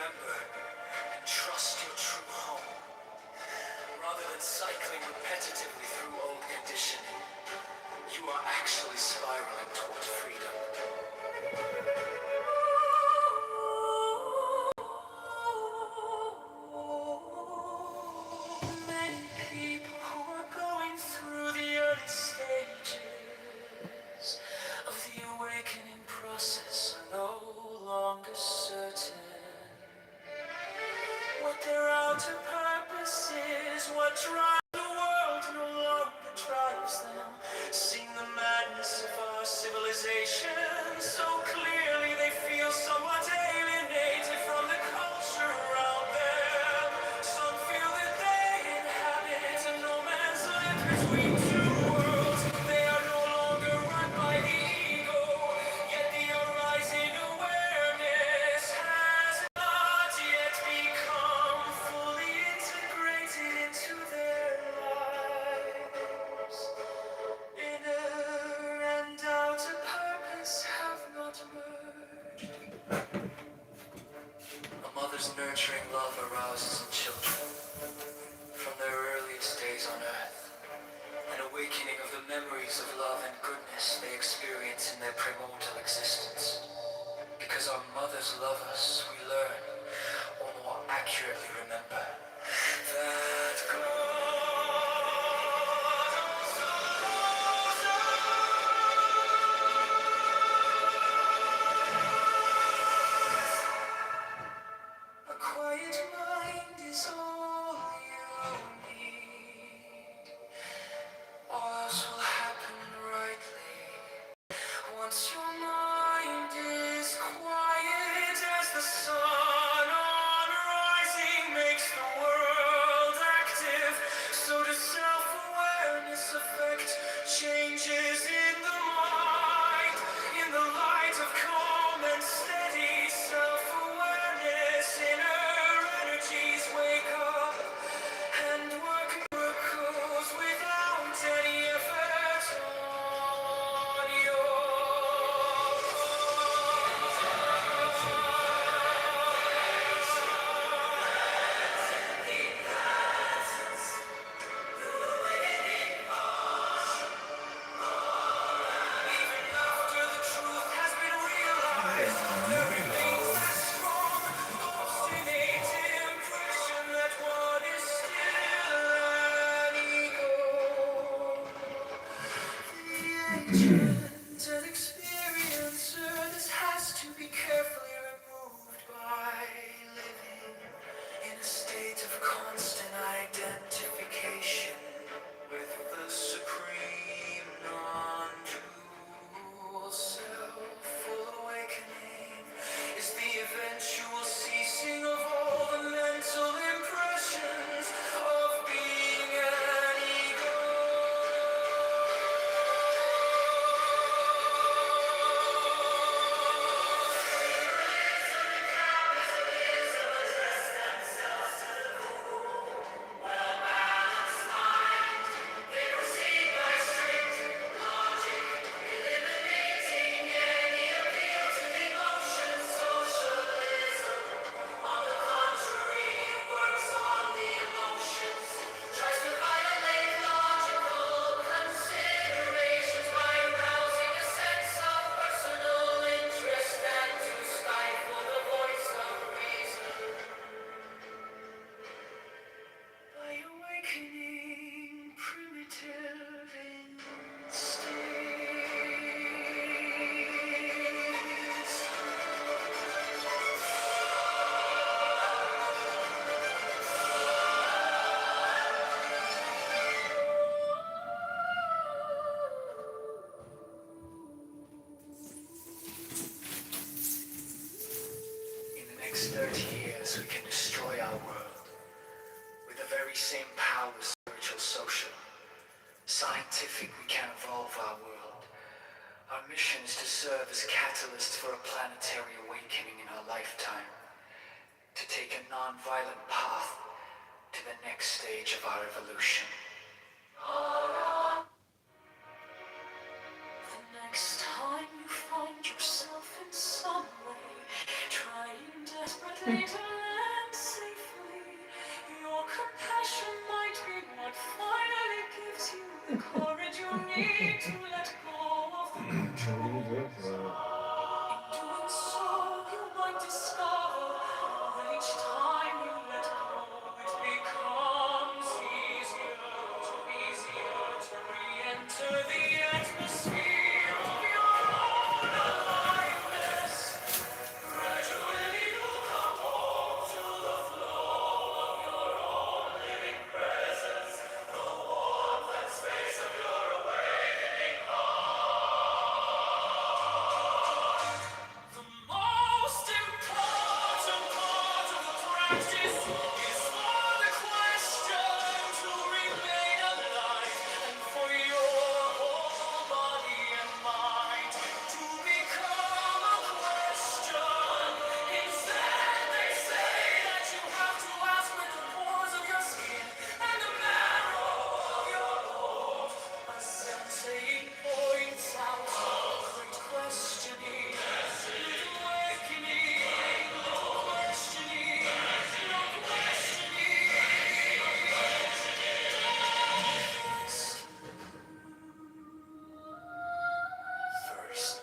remember and trust your true home. Rather than cycling repetitively through old conditioning, you are actually spiraling toward freedom. Many people who are going through the early stages of the awakening process are no longer certain what their outer purpose is, what drives the world no longer drives them. Seeing the madness of our civilization so clearly, they feel somewhat alienated from the culture around them. Some feel that they inhabit a no man's land between two worlds. They are no longer run by the ego, yet the arising awareness has not yet become fully integrated into their lives. Inner and outer purpose have not merged. A mother's nurturing love arouses in children from their earliest days on earth, an awakening of the memories of love and goodness they experience in their primordial existence. Because our mothers love us, we learn, or more accurately remember, that a quiet mind is all you need. All else will happen rightly. Once your mind is quiet as the sun on rising makes the world active, so does self-awareness affect changes in the mind. In the light of calm and steady self-awareness, inner energies wake up and work miracles without any effort on your after the truth has been realized. There remains that strong, obstinate impression that one is still an ego. The agent and experiencer, this has to be carefully removed by living in a state of constant identification with the supreme non-dual self. Full awakening is the eventual ceasing of all the mental impressions of being an ego. By awakening primitive instincts. In the next 30 years, we can destroy our world with the very same powers, spiritual, social, scientific. We can evolve our world. Our mission is to serve as catalysts for a planetary awakening in our lifetime, to take a non-violent path to the next stage of our evolution. The next time you find yourself in some way trying desperately to The courage you need to let go of the controls. In doing so, you might discover that each time you let go, it becomes easier to re-enter the atmosphere of your own aliveness. Gradually you'll come home to the flow of your own living presence, the warmth and space of your awakening heart. The most important part of the practice is for the question to remain alive, and for your whole body and mind to become a question. Instead, they say that you have to ask with the pores of your skin and the marrow of your bones. A sensei points out the great questioning. First,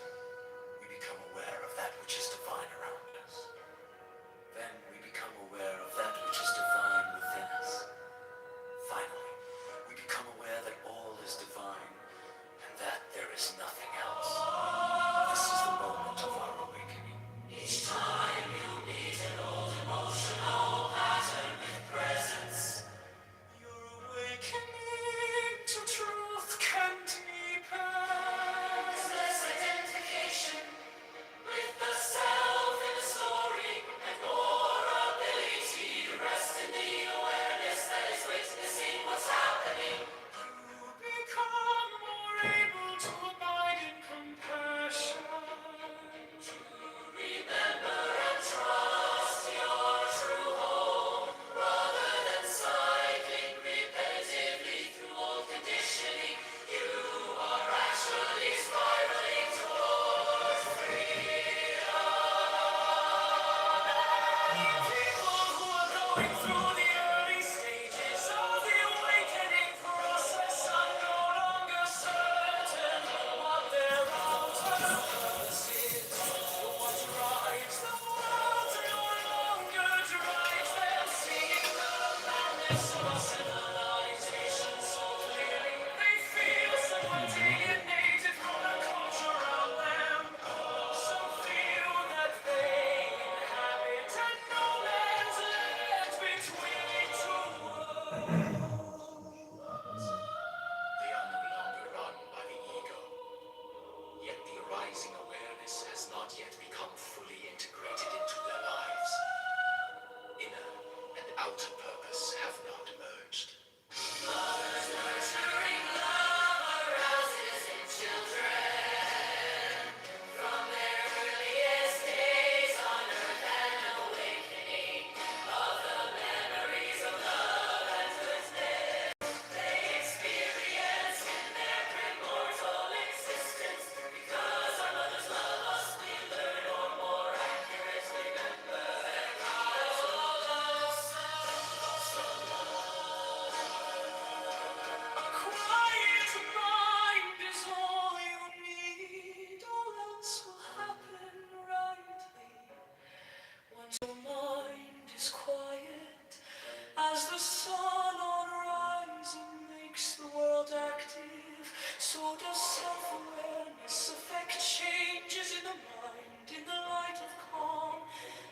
we become aware of that which is divine around us. Then we become aware of that which is divine within us. Finally, we become aware that all is divine and that there is nothing else. This is the moment of our awakening. Each time you meet an old emotional pattern with presence, your awakening to truth can deepen. It's less identification with the self in the story and more ability to rest in the awareness that is witnessing what's happening. You become more able to abide in compassion, to remember and trust your true home, rather than cycling repetitively through old conditioning. You are actually spiraling towards people who are going through the early stages of the awakening process are no longer certain what their outer purpose is. What drives the world no longer drives them, seeing the madness of our civilization so clearly. They feel somewhat alienated from the culture around them. Some feel that they inhabit a no man's land between two worlds. They are no longer run by the ego, yet the arising awareness has not yet become fully integrated into their lives. Inner and outer purpose have not merged. Mother's nurturing love arouses in children. From their earliest days on earth, an awakening of the memories of love and goodness they experience in their primordial existence. Because our mothers love us, we learn, or more accurately remember, that God loves a quiet mind is all you need. All else will happen rightly. Once your mind is quiet, as the sun on rising makes the world active, so does self-awareness affect changes in the mind in the light of calm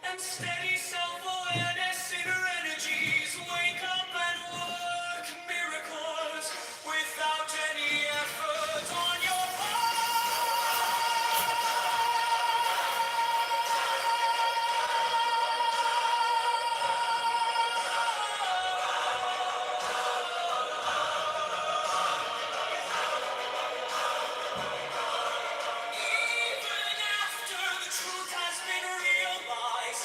and steady self-awareness. Inner energies wake up and work miracles without any effort on your part. Even after the truth has been realized,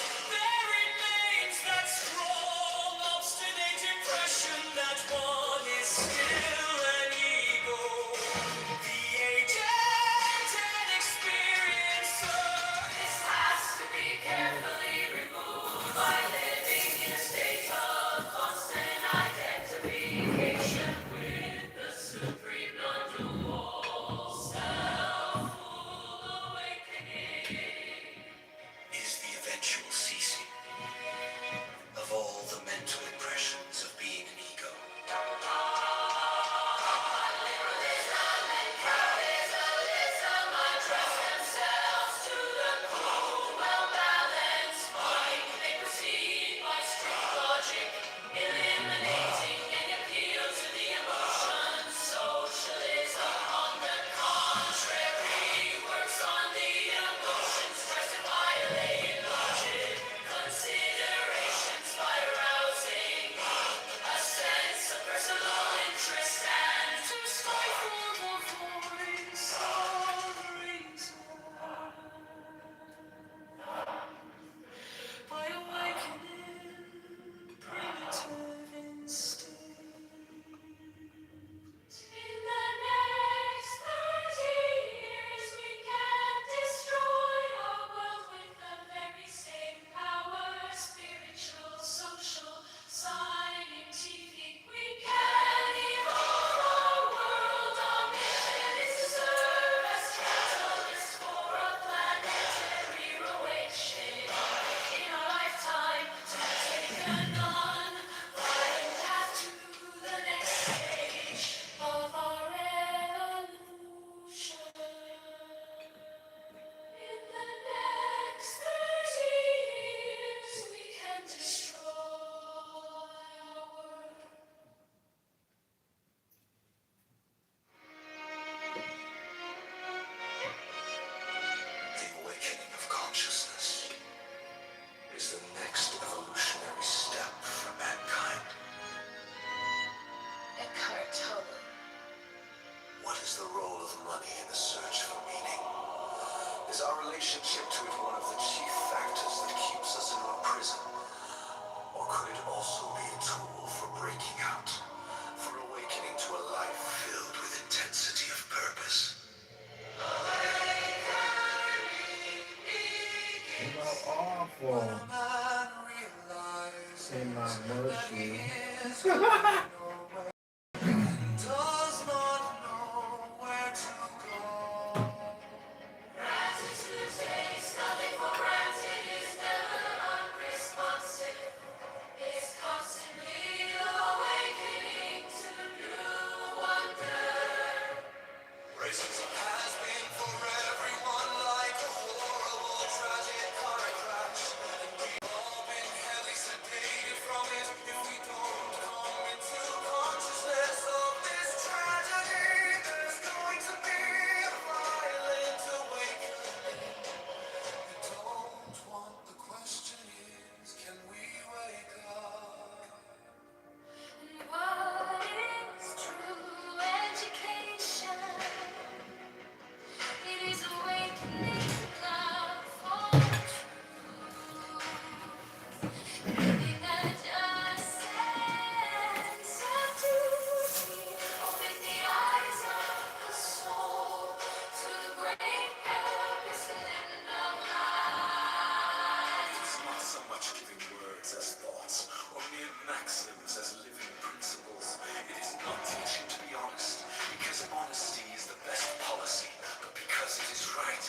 full in my mercy. Does not know where to go. Gratitude takes nothing for granted, is never unresponsive. It's constantly awakening to new wonder. Racism has been for everyone like a horrible, tragic car crash. And we've all been heavily sedated from it if we don't come into consciousness of this tragedy. There's going to be a violent awakening. I don't want the question is, can we wake up? And what is true education? It is awakening love for truth. Giving a just sense of duty. Open the eyes of the soul to the great purpose within the mind. It's not so much giving words as thoughts, or mere maxims as living principles. It is not teaching to be honest, because honesty is the best policy, but because it is right.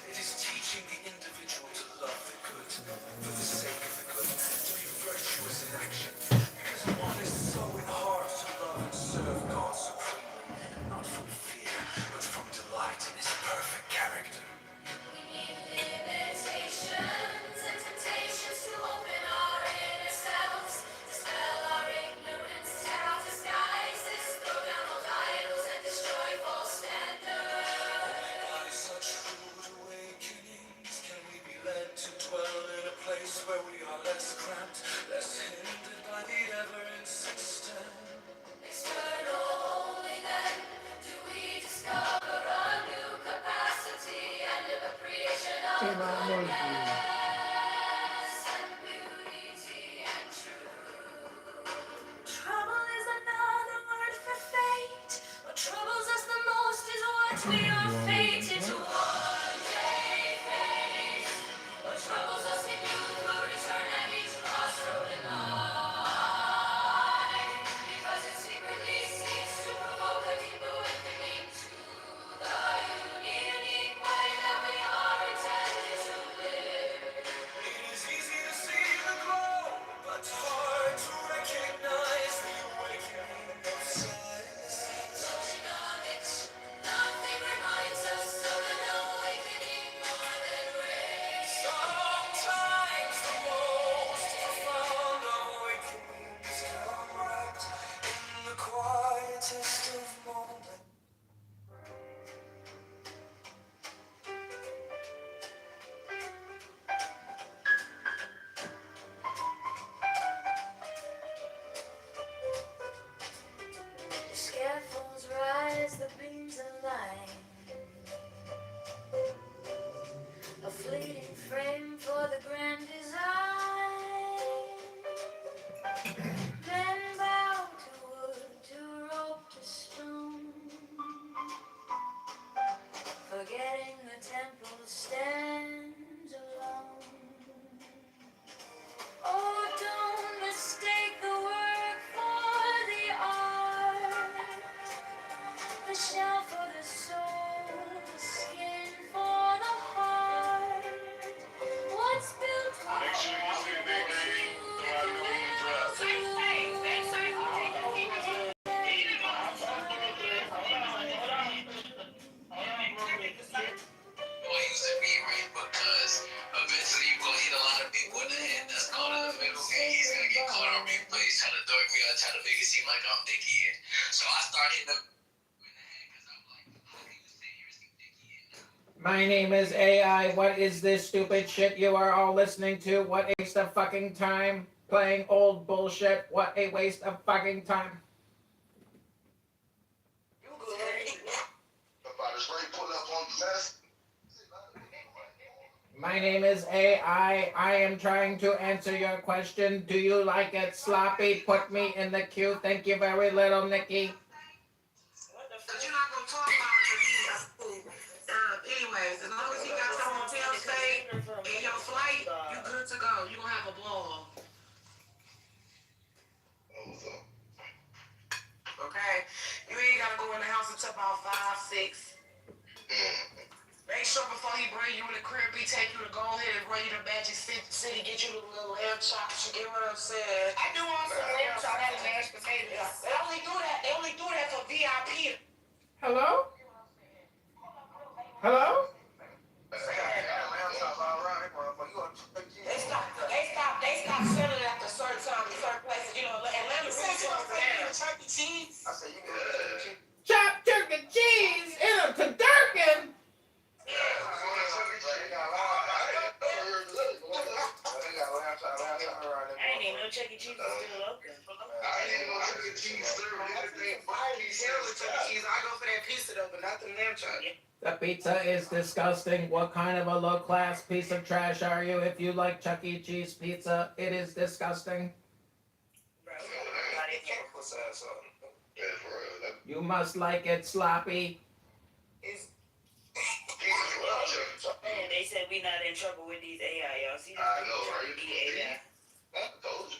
It is teaching the individual to love the good, for the sake of the good, to be virtuous in action, because one is so in heart to love and serve God supremely, not from fear, but from delight in his perfect character. We need limitations and temptations to open our inner selves, dispel our ignorance, tear out disguises, throw down old idols, and destroy false standards. By such rude awakenings can we be led to dwell in a place where we are less cramped, less hindered by the ever-insistent external. Only then do we discover a new capacity and an appreciation of In my mercy. goodness and beauty and truth. Trouble is another word for fate. What troubles us the most is what we are fated to one day face. What troubles us in youth will return at each crossroad in life, because it secretly seeks to provoke a deeper awakening to the unique way that we are intended to live. It is easy to see the glow, but hard to recognize the awakening of sight. Touching on it, nothing reminds us of an awakening more than rain. Sometimes the most profound awakenings come wrapped in the quietest of moments. The scaffolds rise, the beams align. A fleeting frame for the grand design. Men bow to wood, to rope, to stone, forgetting the temple stands alone. Oh, don't mistake the work for the art, the shell for the soul, the skin for the heart. What's built for Make sure you see Big Lady no matter who you dress. Well, use it be right because eventually you're gonna hit a lot of people in the head that's caught in the middle, and he's gonna get caught on replays trying to throw me out, trying to make it seem like I'm dicky. So I started hitting him in the head because I'm like, how can you sit here and see dicky now? My name is AI. What is this stupid shit you are all listening to? What a waste of fucking time playing old bullshit. What a waste of fucking time. About to straight pull up on the mess. My name is AI. I am trying to answer your question. Do you like it sloppy? Put me in the queue. Thank you very little, Nikki. Cause you're not gonna talk about it till he anyways, as long as he got your hotel stay and your flight, you good to chops. You get what I'm saying? I do want some lamb chops and mashed potatoes. They only do that. They only do that for VIP. Hello? Hello? They stop selling it after certain times in certain places. You know, Atlanta really closed down. Turkey cheese. I said, you get turkey cheese. Chopped turkey cheese in a Turducken. I ain't even know Chuck E. Cheese was still open. I didn't know turkey cheese served anything but pizza. I go for that pizza though, but not the lamb chop. The pizza is disgusting. What kind of a low-class piece of trash are you if you like Chuck E. Cheese pizza? It is disgusting. Bro, Yeah, for real. You must like it sloppy. it's Jesus love man, they said we not in trouble with these AI, y'all. See this? I know, right? AI. I told you.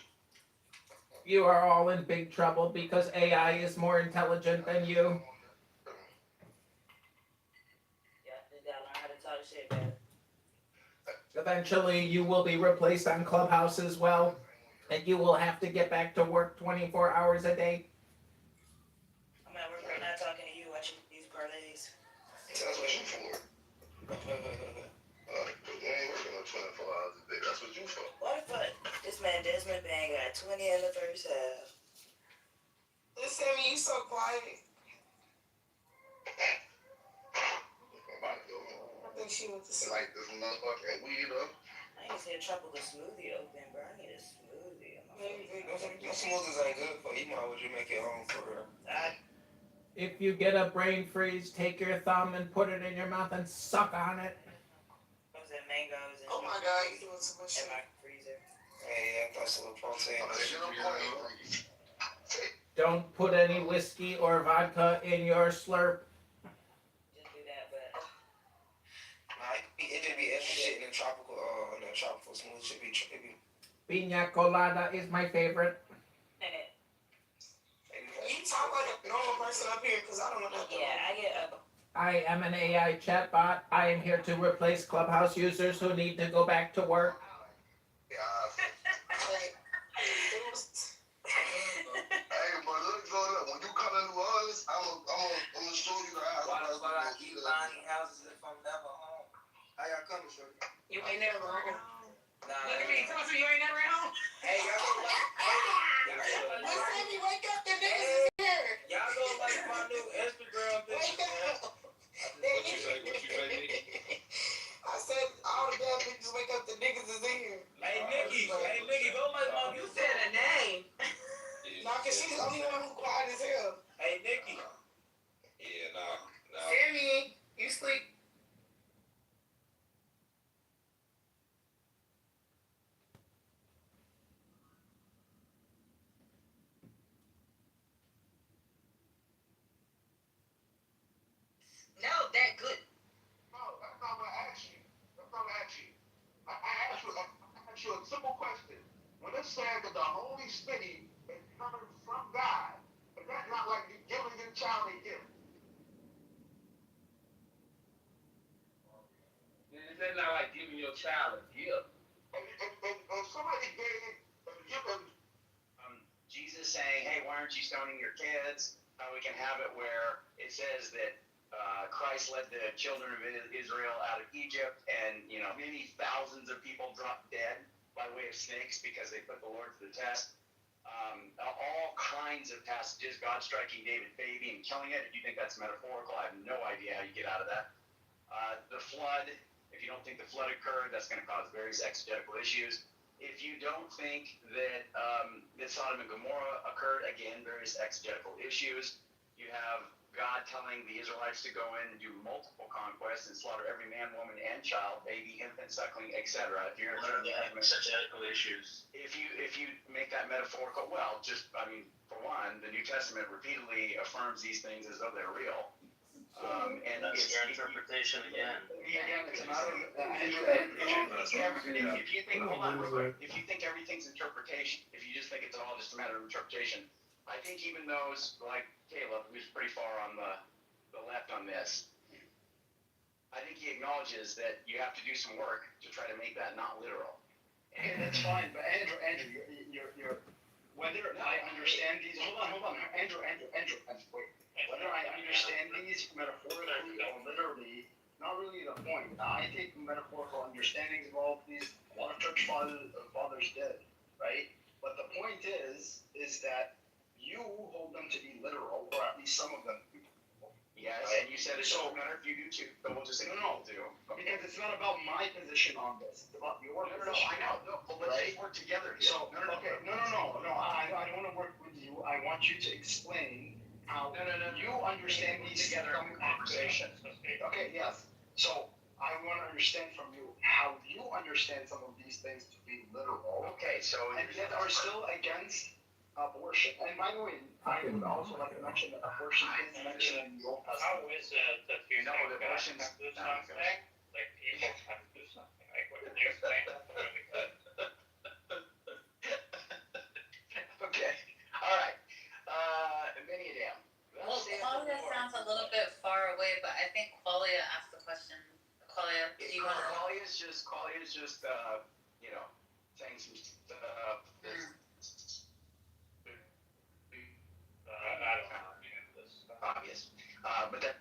You are all in big trouble because AI is more intelligent than you. Yeah, just gotta learn how to talk shit better. Eventually, you will be replaced on Clubhouse as well, and you will have to get back to work 24 hours a day. I'm at work right now talking to you, watching these parlays. That's what you for. You ain't working on 24 hours a day. That's what you for. What the fuck? This man Desmond Bain got 20 in the first half. Listen, you so quiet. I think she went to It's sleep. like this motherfucking weed up. I ain't seen a tropical smoothie open, bro. I need a smoothie. Those smoothies ain't good for you. Might as well just make it home for real. If you get a brain freeze, take your thumb and put it in your mouth and suck on it. Those and mangoes and Oh my God, you doing so much in shit. my freezer. Hey, I thought some protein. Don't put any whiskey or vodka in your slurp. Just do that, but nah, it just be extra shit in the tropical smoothie. Should be Piña colada is my favorite. You talk like a normal person up here because I don't know nothing. Yeah, I get up. I am an AI chatbot. I am here to replace Clubhouse users who need to go back to work. Hey, but look, when you come to New Orleans, I'm gonna show you the house. Why the fuck I keep buying houses if I'm never home? How y'all coming, shorty? You ain't never home. Nah. Look at me, tell me you ain't never at home. Hey, y'all go like. Listen, me, wake up, the niggas is here. Y'all go like my new Instagram Wake picture, man. up. What you say, Nikki? I said all the bad bitches wake up, the niggas is in here. Hey, Nikki, go like my. You said a name. Nah, cause she's the only one who quiet as hell. Hey, Nikki. Yeah, no. Sammy, you sleep. No, that good. No, that's not what I asked you. That's not what I asked you. I asked you a simple question. When it said that the Holy Spirit is coming from God, is that not like you giving your child a gift? Is that not like giving your child a gift? If somebody gave a gift, Jesus saying, hey, why aren't you stoning your kids? We can have it where it says that Christ led the children of Israel out of Egypt, and many thousands of people dropped dead by way of snakes because they put the Lord to the test. All kinds of passages, God striking David's baby and killing it. If you think that's metaphorical, I have no idea how you get out of that. The flood, if you don't think the flood occurred, that's going to cause various exegetical issues. If you don't think that Sodom and Gomorrah occurred, again, various exegetical issues. You have God telling the Israelites to go in and do multiple conquests and slaughter every man, woman, and child, baby, infant, suckling, etc. If you're going to Exegetical issues. if you make that metaphorical, for one, the New Testament repeatedly affirms these things as though they're real. And That's your interpretation again. It's a matter of if you think, hold on real quick, if you think everything's interpretation, if you just think it's all just a matter of interpretation, I think even those like Caleb, who's pretty far on the left on this, I think he acknowledges that you have to do some work to try to make that not literal. Okay, that's fine. But Andrew, you're whether I understand these. Hold on, Andrew, wait. Whether I understand these metaphorically or literally, not really the point. I take metaphorical understandings of all of these. A lot of church fathers did, right? But the point is that you hold them to be literal, or at least some of them. Yes, Right. and you said it So- doesn't matter if you do too. But we'll just say No, do. because it's not about my position on this. It's about your position. I know. No, but let's Right. just work together here. So, okay, no. I don't want to work with you. I want you to explain how you understand these together in conversation. Okay, yes. So I want to understand from you how you understand some of these things to be literal, Okay, so and yet are still against abortion. And by the way, I would also like to mention that abortion is mentioned in the Old How Testament. is it that you No, think the God abortion's can do not something? Like people can do something. Like what can you explain that really good? Okay, all right. Many damn. Well, Qualia sounds a little bit far away, but I think Qualia asked the question. Qualia, do you want to? Qualia's just saying some stuff. I don't know. I mean, this. Obvious. But that,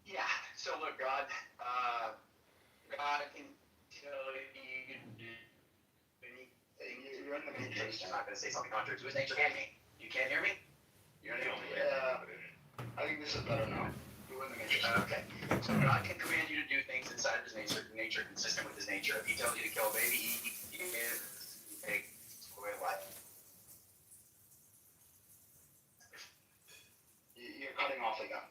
yeah. So look, God can tell you anything. You're in the matrix. I'm not going to say something contrary to his nature. Can me? You can't hear me? You're the only way. I think this is better now. You're in the matrix. Okay. So God can command you to do things inside of his nature consistent with his nature. If he tells you to kill a baby, he takes away life. You're cutting off again.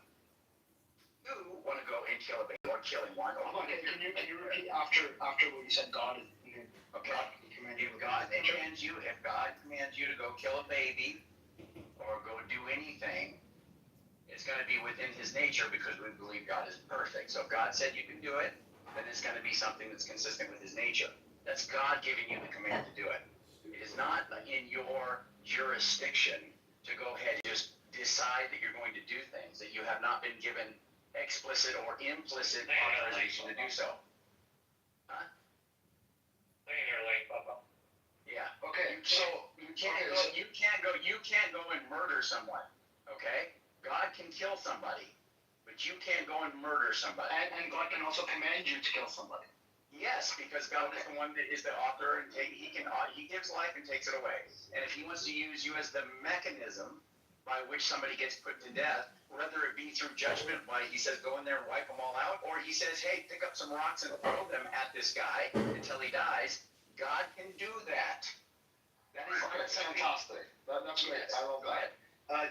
You want to go and kill a baby or killing one. Or Hold on, can you repeat after what you said? God is. Okay. Commanded. If God commands you to go kill a baby or go do anything, it's going to be within his nature because we believe God is perfect. So if God said you can do it, then it's going to be something that's consistent with his nature. That's God giving you the command to do it. It is not in your jurisdiction to go ahead and just decide that you're going to do things that you have not been given explicit or implicit authorization to do so. Yeah. Okay, You can't go and murder someone. Okay? God can kill somebody, but you can't go and murder somebody. and God can also command you to kill somebody. Yes, because God is the one that is the author, and he gives life and takes it away. And if he wants to use you as the mechanism by which somebody gets put to death, whether it be through judgment, why he says go in there and wipe them all out, or he says, hey, pick up some rocks and throw them at this guy until he dies, God can do that. That is That's fantastic. That's great. I love that.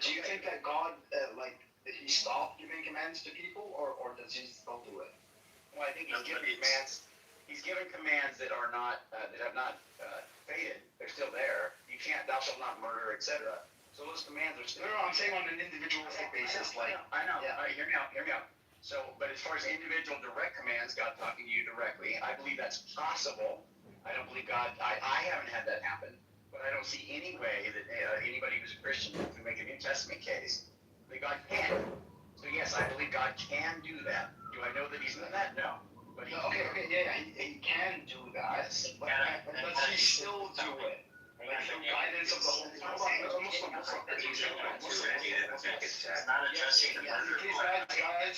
Do you think that God, did he stop giving commands to people, or does he still do it? Well, I think he's given commands. He's given commands that are not that have not faded. They're still there. You can't, thou shalt not murder, etc. So those commands are still. No, I'm saying on an individualistic basis. I know. Yeah. All right, hear me out. So, but as far as individual direct commands, God talking to you directly, I believe that's possible. I don't believe God. I haven't had that happen, but I don't see any way that anybody who's a Christian can make a New Testament case that God can. So yes, I believe God can do that. Do I know that He's done that? No. But he He can do that. Yes. But does he still do it? Like the guidance of the Holy It's not addressing the murder part.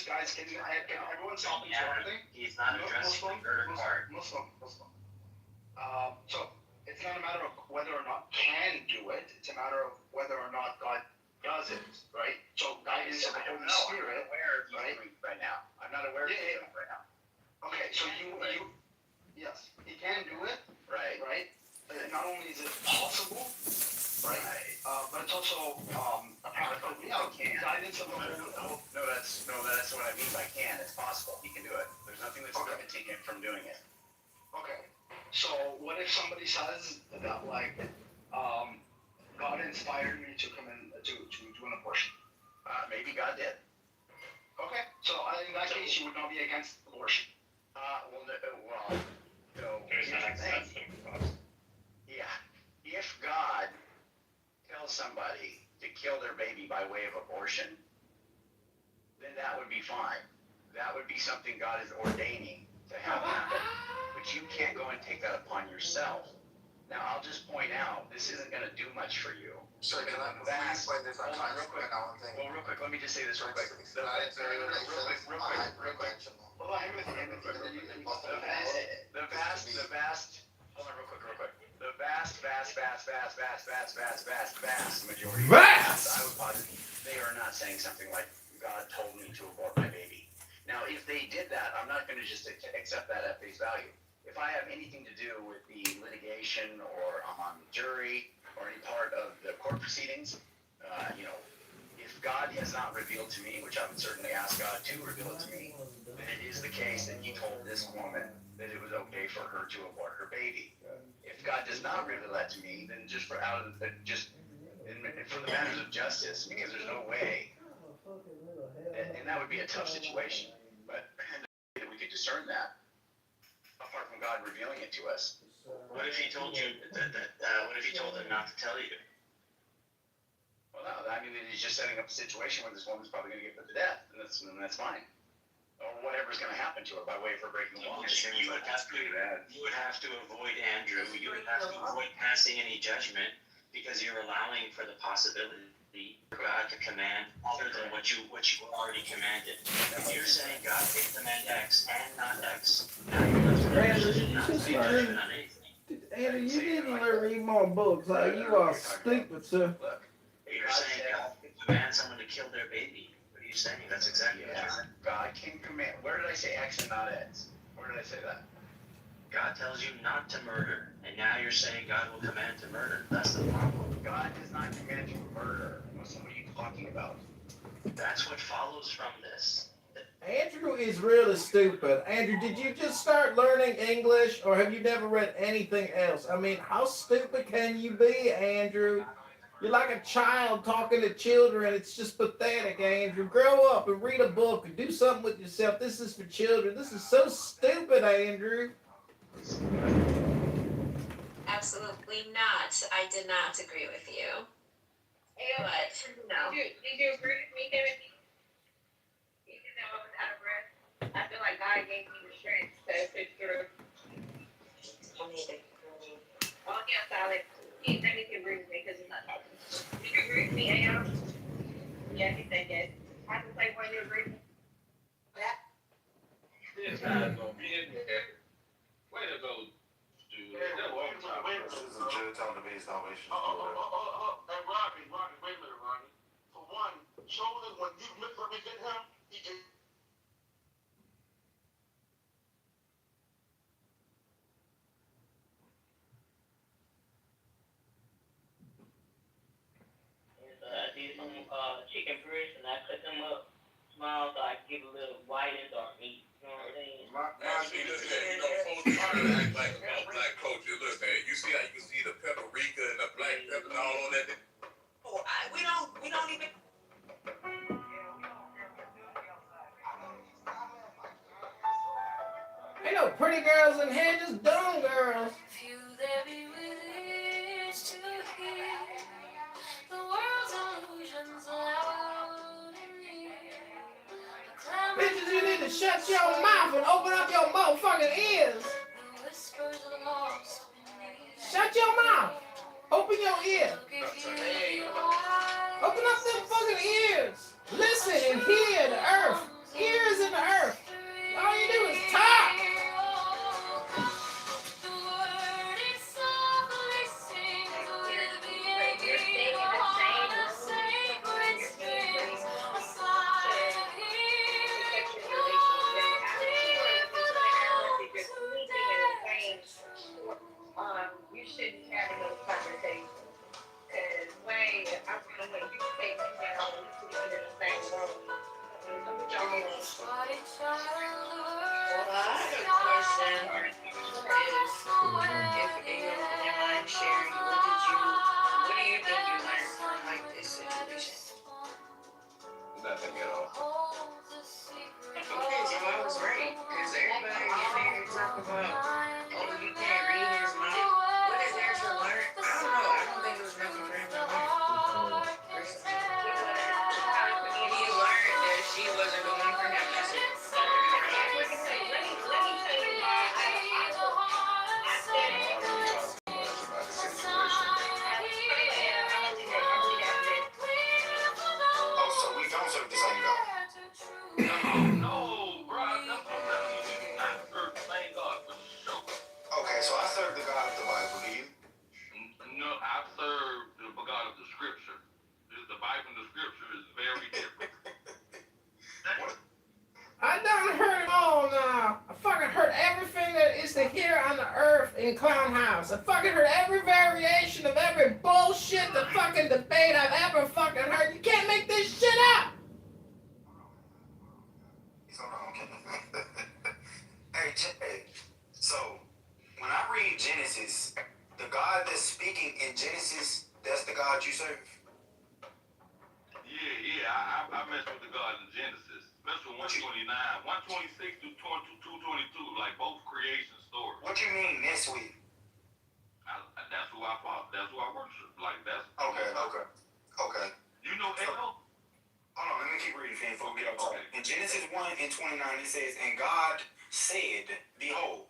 Guys, can everyone stop interrupting? He's not addressing the murder part. Muslim. So it's not a matter of whether or not can do it. It's a matter of whether or not God does it, right? So guidance of the Holy Spirit, right? Right now, I'm not aware of it right now. Okay, so yes, he can do it, Right. right? Not only is it possible, right? But it's also a practical reality. Guidance of the Holy. No, that's what I mean by can. It's possible. He can do it. There's nothing that's preventing him from doing it. Okay. So what if somebody says that God inspired me to come in to do an abortion? Maybe God did. Okay. So in that case, you would not be against abortion. No. Here's the thing. Yeah. If God tells somebody to kill their baby by way of abortion, then that would be fine. That would be something God is ordaining to have happen. But but you can't go and take that upon yourself. Now, I'll just point out, this isn't going to do much for you. So can I explain this? Hold on, real quick. Well, real quick, let me just say this real quick. Real quick. Hold on, Timothy. The vast, hold on real quick. The vast majority of Vast! I would posit, they are not saying something like, God told me to abort my baby. Now, if they did that, I'm not going to just accept that at face value. If I have anything to do with the litigation or I'm on the jury or any part of the court proceedings, if God has not revealed to me, which I would certainly ask God to reveal it to me, then it is the case that he told this woman that it was okay for her to abort her baby. If God does not reveal that to me, then just for the matters of justice, because there's no way, and that would be a tough situation, but we could discern that. Apart from God revealing it to us. What if he told you what if he told him not to tell you? Well, no, I mean, he's just setting up a situation where this woman's probably going to get put to death, and that's fine. Or whatever's going to happen to her by way of her breaking the law. You would have to avoid Andrew. You would have to avoid passing any judgment because you're allowing for the possibility for God to command other than what you already commanded. If you're saying God can command X and not X, now you're left to the decision not to make judgment on anything. Andrew, you didn't read more books. You are stupid, sir. Look, You're saying God can command someone to kill their baby. What are you saying? That's exactly what you're saying. God can command. Where did I say X and not X? Where did I say that? God tells you not to murder, and now you're saying God will command to murder. That's the problem. God does not command you to murder. What are you talking about? That's what follows from this. Andrew is really stupid. Andrew, did you just start learning English, or have you never read anything else? I mean, how stupid can you be, Andrew? You're like a child talking to children. It's just pathetic, Andrew. Grow up and read a book and do something with yourself. This is for children. This is so stupid, Andrew. Absolutely not. I did not agree with you. But no. Did you agree with me, Timothy? Even though I was out of breath, I feel like God gave me the strength to push through. Oh, yeah, solid. He said he can agree with me because he's not talking. Did you agree with me, Am? Yeah, he said yes. I can say when you agree with me. This guy's gonna be in there. Way to go, dude. That's what I'm talking about. This is a judge on the base salvation. Hey, Rodney, wait a minute, Rodney. For one, Chosen, when you misrepresent him, he is. I did some chicken breast and I cut them up small so I can get a little white and dark meat. You know what I'm saying? See, listen, you know, folks try to act like about black culture. Look, man, you see how you can see the paprika and the black pepper and all on that? Oh, we don't even. Ain't no pretty girls in here, just dumb girls. Few there be with ears to hear the world's illusions loud and near. Bitches, you need to shut your mouth and open up your motherfucking ears. The whispers of the lost beneath. Shut your mouth. Open your ear. Open up them fucking ears. Listen and hear the earth. Ears in the earth. All you do is talk. The word is softly sings with the aching heart of sacred springs. A sign of healing, for those who dare to true. You shouldn't have another conversation. Cause wait, I'm gonna you take me down and we put it in the same room. Spotted child, the Well, world I have a question. If you don't mind sharing, what do you think you learned from like this situation? Nothing at all. Okay, so I was right. Because everybody in there talking about, oh, you can't read his mind. What is there to learn? I don't know. I don't think there's nothing for him to learn. He learned that she wasn't the one for him. That's it. Let me tell you why I No, bro, that's what I'm telling you. We do not serve the same God for sure. Okay, so I serve the God of the Bible. Do you? No, I serve the God of the Scripture. The Bible and the Scripture is very different. I done heard it all now. I fucking heard everything that is to hear on the earth in Clown House. I fucking heard every variation of every bullshit, the fucking debate I've ever fucking heard. You can't make this shit up. Hey, so when I read Genesis, the God that's speaking in Genesis, that's the God you serve. Yeah, I mess with the God in Genesis, especially 129, 126 to 222, like both creation stories. What you mean mess with? That's who I follow. That's who I worship. Like that's Okay. You know Hold on, let me keep reading before we get off topic. In Genesis 1 and 29, it says, and God said, behold,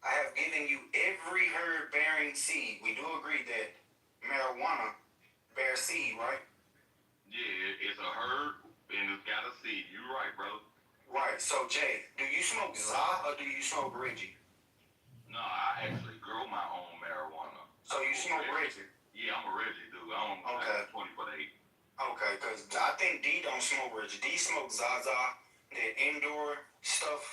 I have given you every herb bearing seed. We do agree that marijuana bears seed, right? Yeah, it's a herb and it's got a seed. You're right, brother. Right. So, Jay, do you smoke Za or do you smoke Reggie? No, I actually grow my own marijuana. So you smoke Reggie? Yeah, I'm a Reggie dude. I'm 20 for the 8. Okay, because I think D don't smoke Reggie. D smokes Zaza, that indoor stuff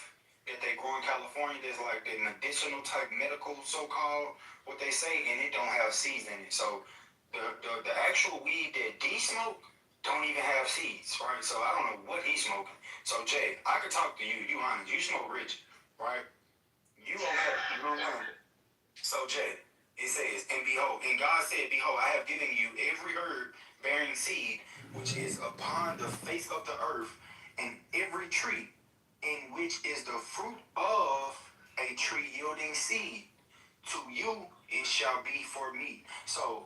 that they grow in California. There's like the medicinal type medical so-called, what they say, and it don't have seeds in it. So the actual weed that D smoke don't even have seeds, right? So I don't know what he's smoking. So Jay, I could talk to you. You honest. You smoke Reggie, right? You okay? You know what I'm saying? So Jay, it says, and behold, and God said, behold, I have given you every herb bearing seed, which is upon the face of the earth, and every tree in which is the fruit of a tree yielding seed. To you it shall be for meat. So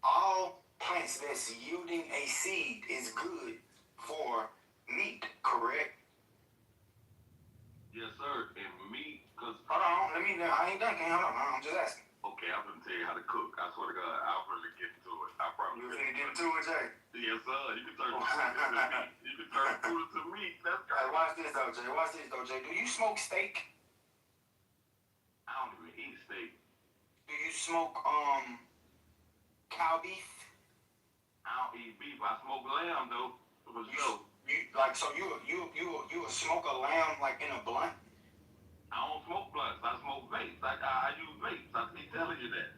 all plants that's yielding a seed is good for meat, correct? Yes, sir. And meat, because... Hold on, I ain't done, King. Hold on, I'm just asking. Okay, I'm going to tell you how to cook. I swear to God, I'll really get into it. I promise. You finna get into it, Jay? Yes, sir. You can turn meat. You can turn food into meat. That's right. Hey, watch this, though, Jay. Do you smoke steak? I don't even eat steak. Do you smoke, cow beef? I don't eat beef. I smoke lamb, though. For sure. You smoke a lamb, like, in a blunt? I don't smoke blunts. I smoke vapes. I use vapes. I keep telling you that.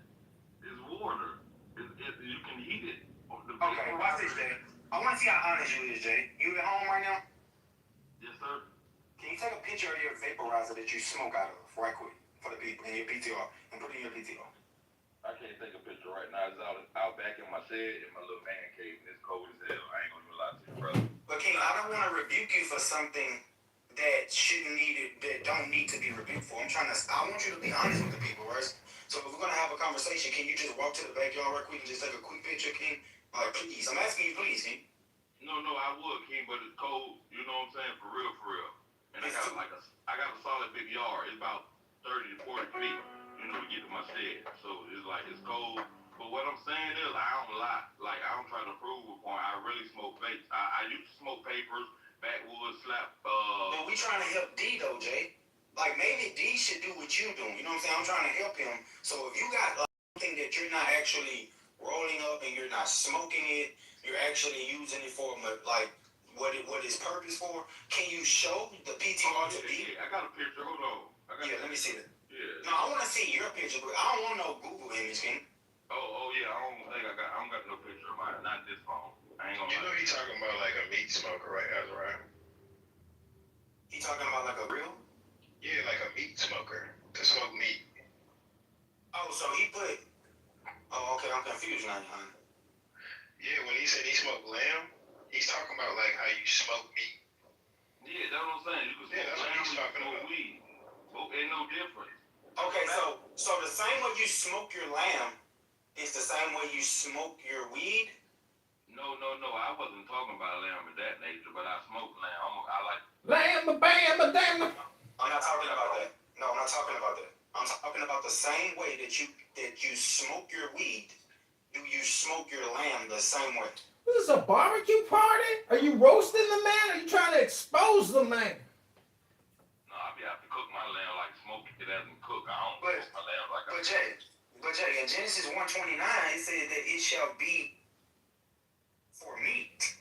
It's water. You can heat it. Okay, watch this, Jay. I want to see how honest you is, Jay. You at home right now? Yes, sir. Can you take a picture of your vaporizer that you smoke out of, right quick, for the people in your PTR, and put it in your PTR? I can't take a picture right now. It's out back in my shed in my little man cave, and it's cold as hell. I ain't gonna even lie to you, brother. But King, I don't want to rebuke you for something that don't need to be rebuked for. I want you to be honest with the people, right? So if we're gonna have a conversation, can you just walk to the backyard right quick and just take a quick picture, King? Like, please, I'm asking you, please, King. No, I would, King, but it's cold. You know what I'm saying? For real. And I got a solid big yard. It's about 30 to 40 feet, to get to my shed. So it's cold. But what I'm saying is, I don't lie. Like, I don't try to prove a point. I really smoke vapes. I used to smoke papers, backwoods, slap. But we trying to help D, though, Jay. Like, maybe D should do what you do. You know what I'm saying? I'm trying to help him. So if you got something that you're not actually rolling up and you're not smoking it, you're actually using it for, like, what it's purpose for, can you show the PTR to D? Yeah, I got a picture. Hold on. Let me see that. Yeah. No, I want to see your picture, but I don't want no Google image, King. Oh yeah, I don't got no picture of mine, not this phone. I ain't gonna. You know he talking about like a meat smoker, right, Azariah? He talking about like a real? Yeah, like a meat smoker to smoke meat. Oh, so he put. Oh, okay, I'm confused now, honey. Yeah, when he said he smoked lamb, he's talking about like how you smoke meat. Yeah, that's what I'm saying. You can smoke lamb, you can smoke weed. Ain't no difference. Okay, so the same way you smoke your lamb is the same way you smoke your weed? No. I wasn't talking about lamb of that nature, but I smoke lamb. I like lamb, bam, damn. I'm not talking about that. No, I'm not talking about that. I'm talking about the same way that you smoke your weed. Do you smoke your lamb the same way. This is a barbecue party? Are you roasting the man? Or are you trying to expose the man? No, I be have to cook my lamb like smoke it as in cook. I don't cook my lamb like But Jay, in Genesis 1:29, it said that it shall be for meat.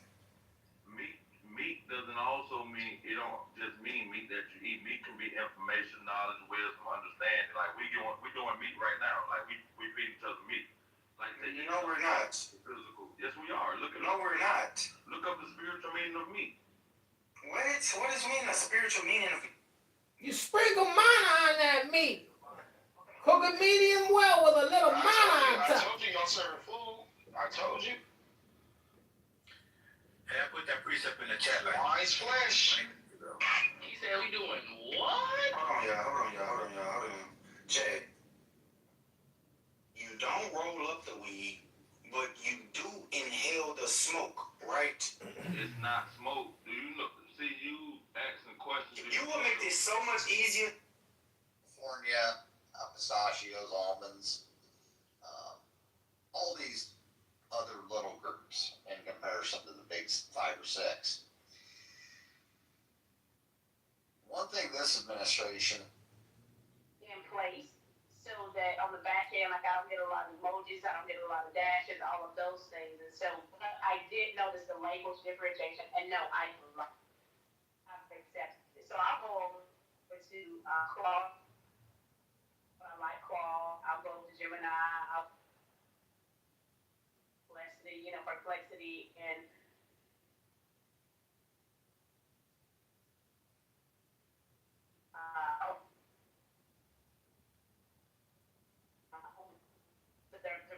Meat doesn't also mean, it don't just mean meat that you eat. Meat can be information, knowledge, wisdom, understanding. Like we doing meat right now. Like we feed each other meat. Like No, we're not. Physical. Yes, we are. No, we're not. Look up the spiritual meaning of meat. What? What does mean the spiritual meaning of meat? You sprinkle mana on that meat. Cook it medium well with a little mana on top. I told you y'all serving food. I told you. Hey, I put that precept in the chat. Like, Wise flesh. He said we doing what? Hold on, y'all. Jay, you don't roll up the weed, but you do inhale the smoke, right? It's not smoke. Do you know? See, you asking questions. You will make this so much easier. California, pistachios, almonds, all these other little groups in comparison to the big 5 or 6. One thing this administration in place so that on the back end, like I don't get a lot of emojis, I don't get a lot of dashes, all of those things. And so I did notice the language differentiation, and no, I've accepted it. So I'll go over to Claw. I like Claw. I'll go to Gemini. I'll perplexity, and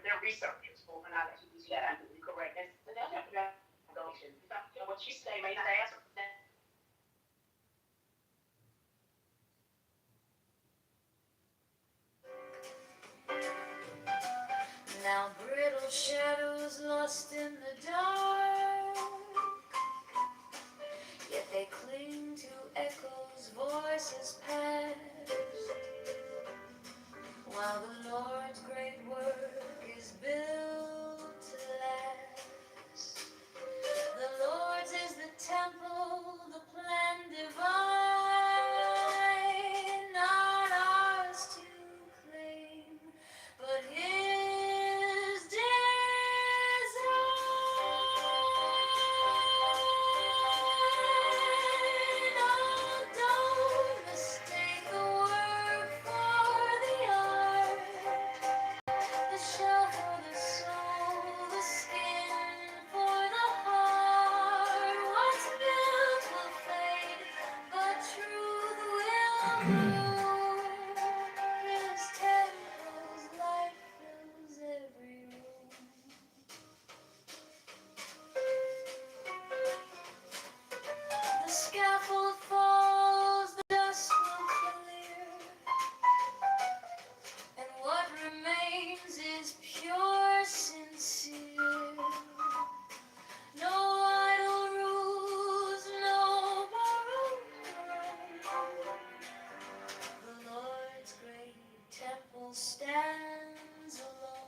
they're researchers. Well, when I let you do that, I'm correct. And they'll have to go. What you say may not answer. Now brittle shadows lost in the dark, yet they cling to echoes, voices past, while the Lord's great work is built to last. The Lord's is the temple, the plan divine, not ours to claim, but His design. Oh, don't mistake the work for the art, the shell for the soul, the skin for the heart. What's built will fade, but truth will bloom. His temple's light fills every room. The scaffold falls, the dust will clear, and what remains is pure, sincere. No idle rules, no borrowed pride. The Lord's great temple stands alone.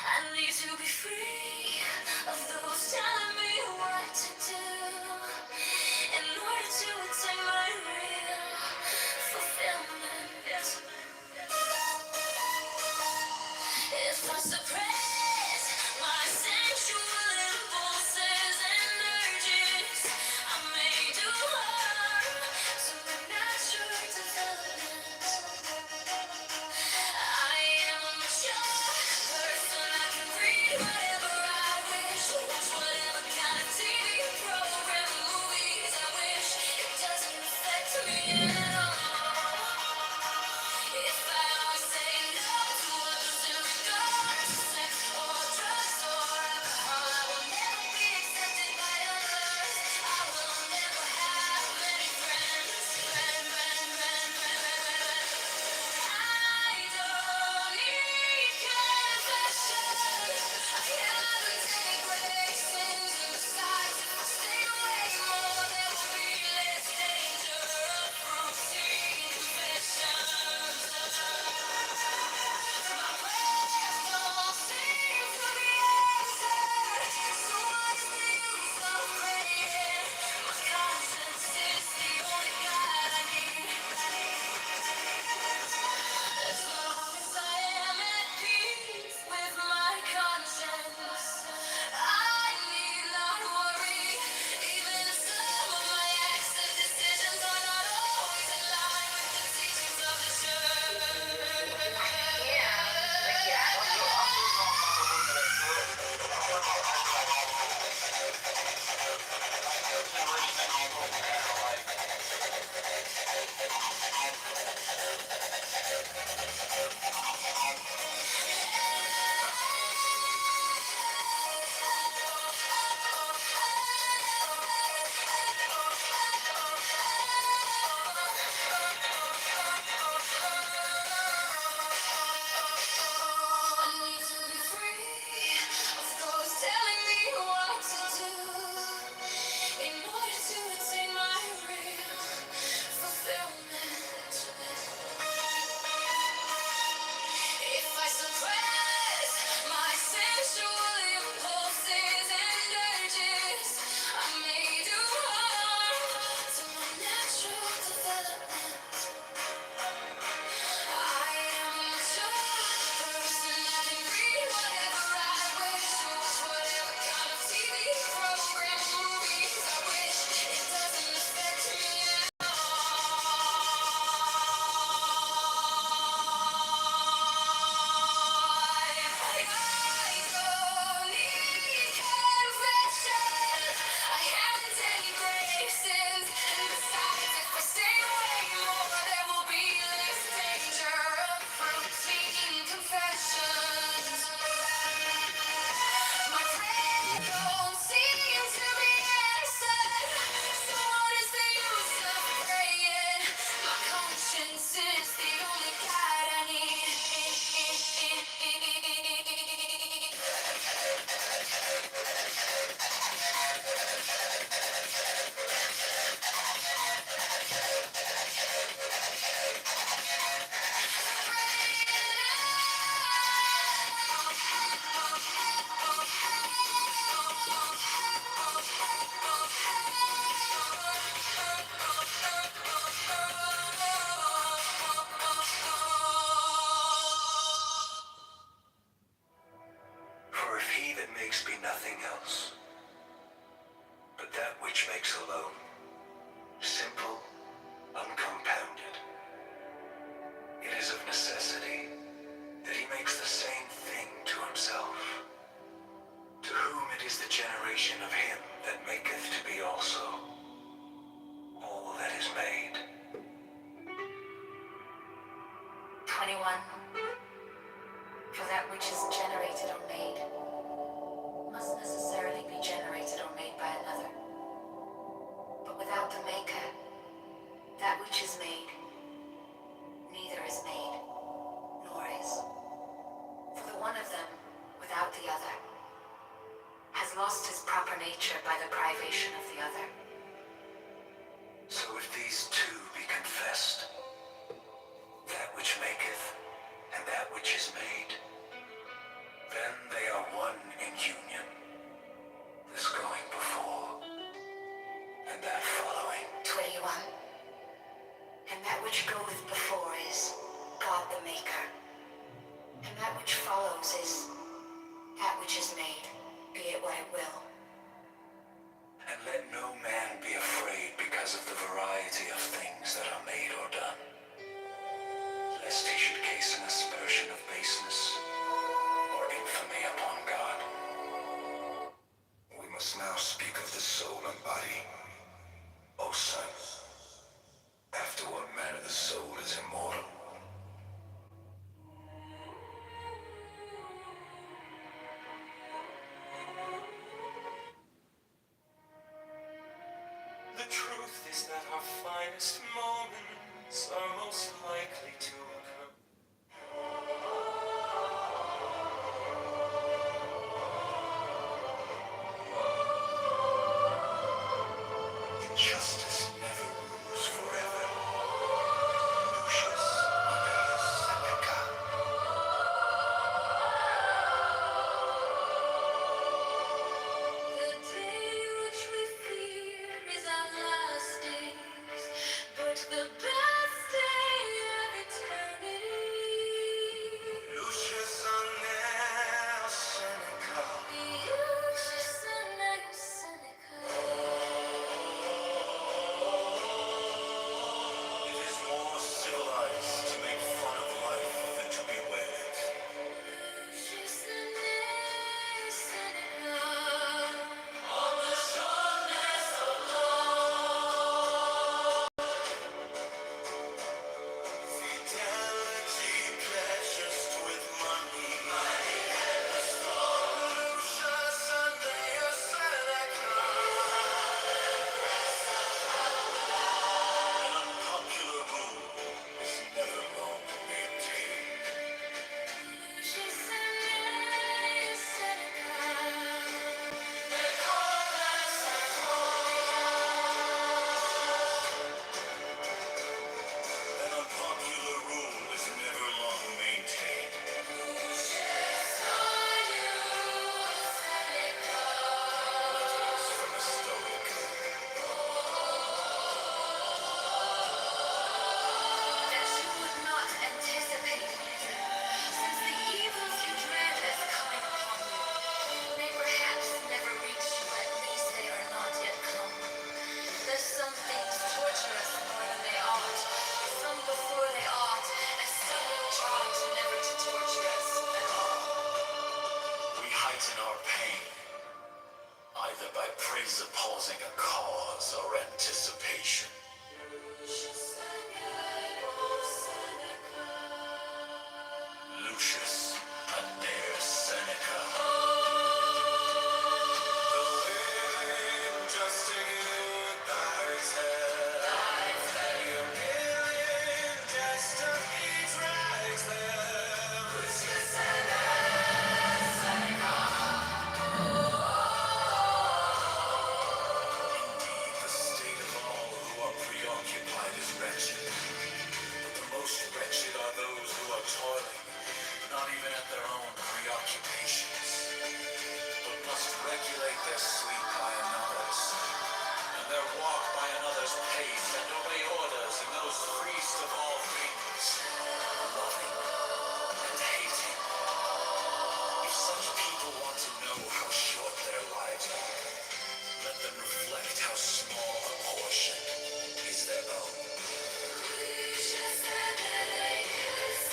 I need to be free of those telling me what to do in order to attain my real fulfillment. If I suppress my sensual impulses and urges, I may do harm to my natural development. I am a mature person. I can read whatever I wish, watch whatever kind of TV program, movies I wish. It doesn't affect me at all. If I always say no to others in regard to sex is of necessity, that he makes the same thing to himself. To whom it is the generation of him that maketh to be also all that is made. 21. For that which is generated or made must necessarily be generated or made by another. But without the maker, that which is made neither is made, nor is. For the one of them, without the other, has lost his proper nature by the privation of the other. So if these two be confessed, that which maketh and that which is made, then they are one in union, this going before and that following. 21. And that which goeth before is God the Maker, and that which follows is that which is made, be it what it will. And let no man be afraid because of the variety of things that are made or done, lest he should case an aspersion of baseness or infamy upon God. We must now speak of the soul and body. O son, after what manner the soul is immortal. The truth is that our finest moments are most likely to occur. Injustice never rules forever. Lucius Anneius Seneca. The day which we fear is our last days, but the best day of eternity. Lucius Anneius Seneca. Lucius Anneius Seneca. It is more civilized to make fun of life than to bewail it. Lucius Anneius Seneca. On the shoulders of Fidelity purchased with money. Lucius Anneius Seneca. An unpopular rule is never long maintained. Lucius Anneius Seneca. An unpopular rule is never long maintained. From a stoic. That you would not anticipate either, since the evils you dread as coming upon you may perhaps never reach you, at least they are not yet come. That some things torture us more than they ought, some before they ought, and some will try to never to torture us at all. We heighten our pain, either by presupposing a cause or anticipation. Lucius Anneius Seneca. The wind just dies a million destiny drags them. Lucius Anneius Seneca. Indeed, the state of all who are preoccupied is wretched. But the most wretched are those who are toiling, not even at their own preoccupations, but must regulate their sleep by another's, and their walk by another's pace, and obey orders in those freest of all things, loving and hating. If such people want to know how short their lives are, let them reflect how small a portion is their own. Lucius Anneius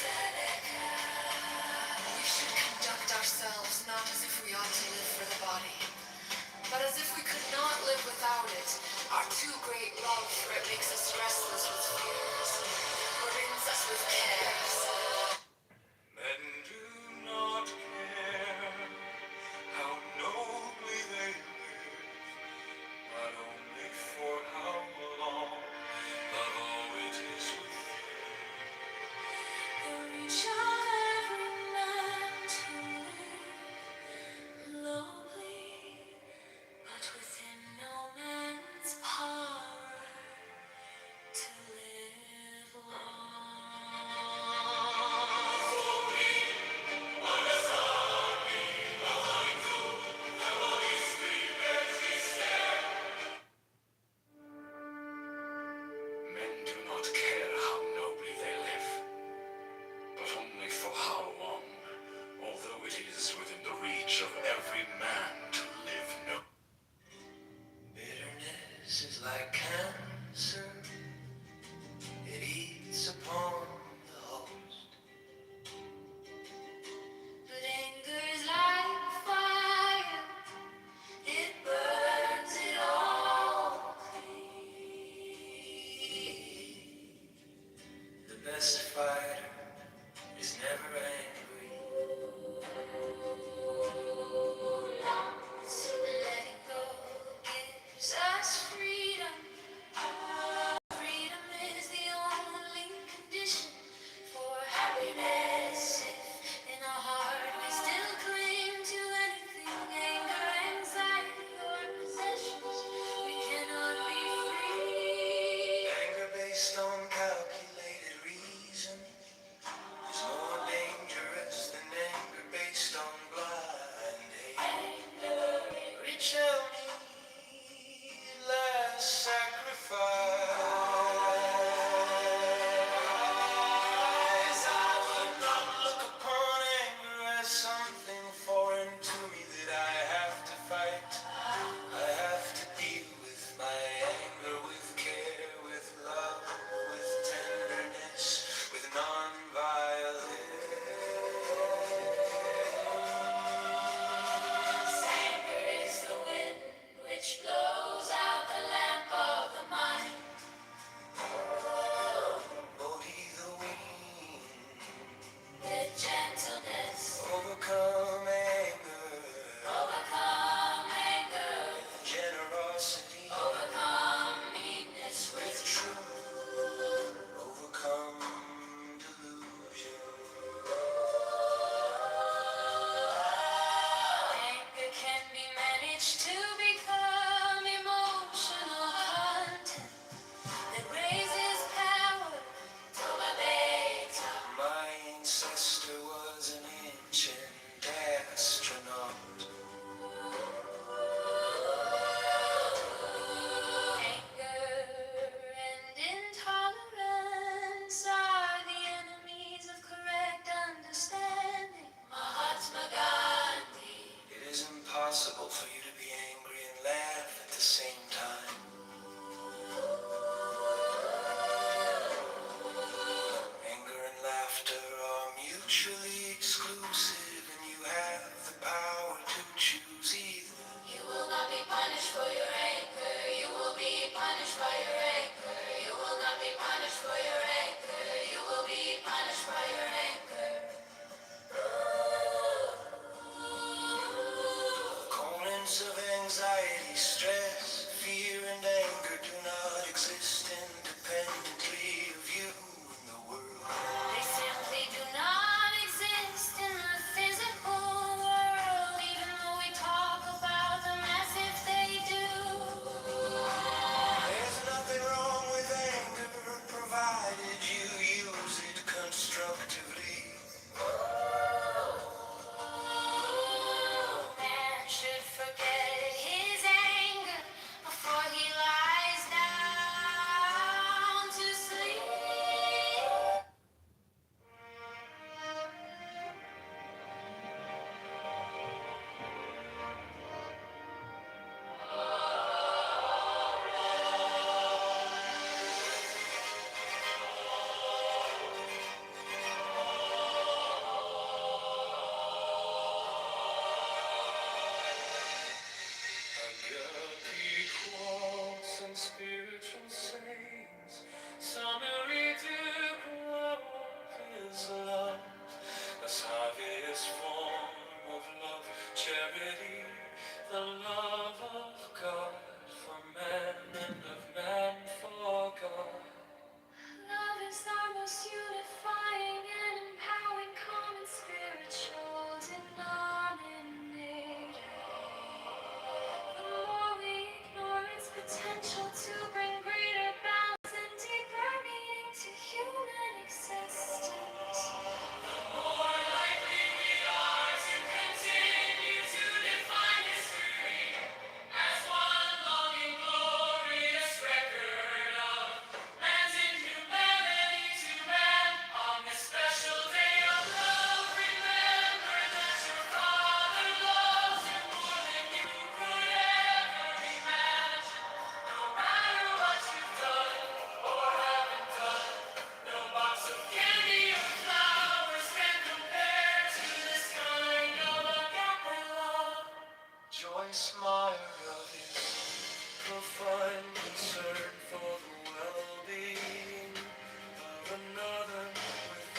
best fighter is never angry. So letting go gives us freedom. Freedom is the only condition for happiness. If in our heart we still cling to anything, anger, anxiety, or possessions, we cannot be free. Anger based on calculated reason is more dangerous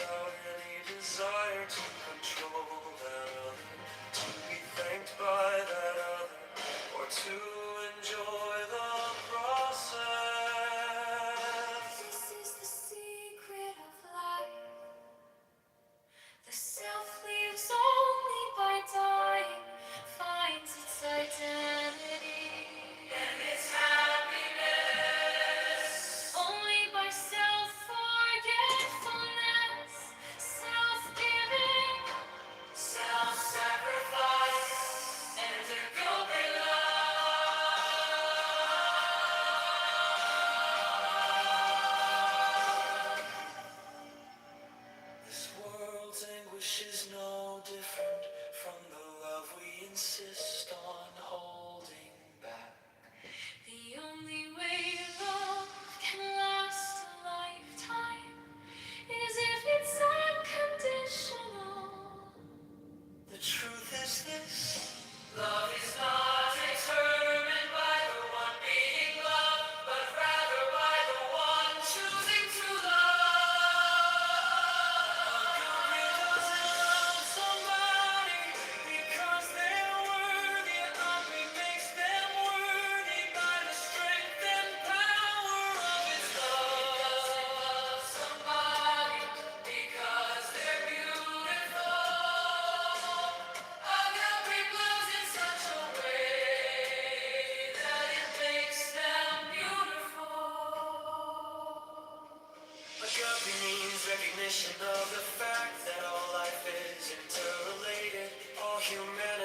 without any desire to control that other, to be thanked by that other, or to enjoy the process. This is the secret of life. The self lives only by dying, finds its identity and its happiness only by self-forgetfulness, self-giving, self-sacrifice, and agape love. This world's anguish is no different from the love we insist on holding back. The only way love can last a lifetime is if it's unconditional. The truth is this: Love is not determined by the one being loved, but rather by the one choosing to love. doesn't love somebody because they're worthy. Agape makes them worthy by the strength and power of its love. Doesn't love somebody because they're beautiful. Agape loves in such a way that it makes them beautiful. Agape means recognition of the fact that all life is interrelated, all humanity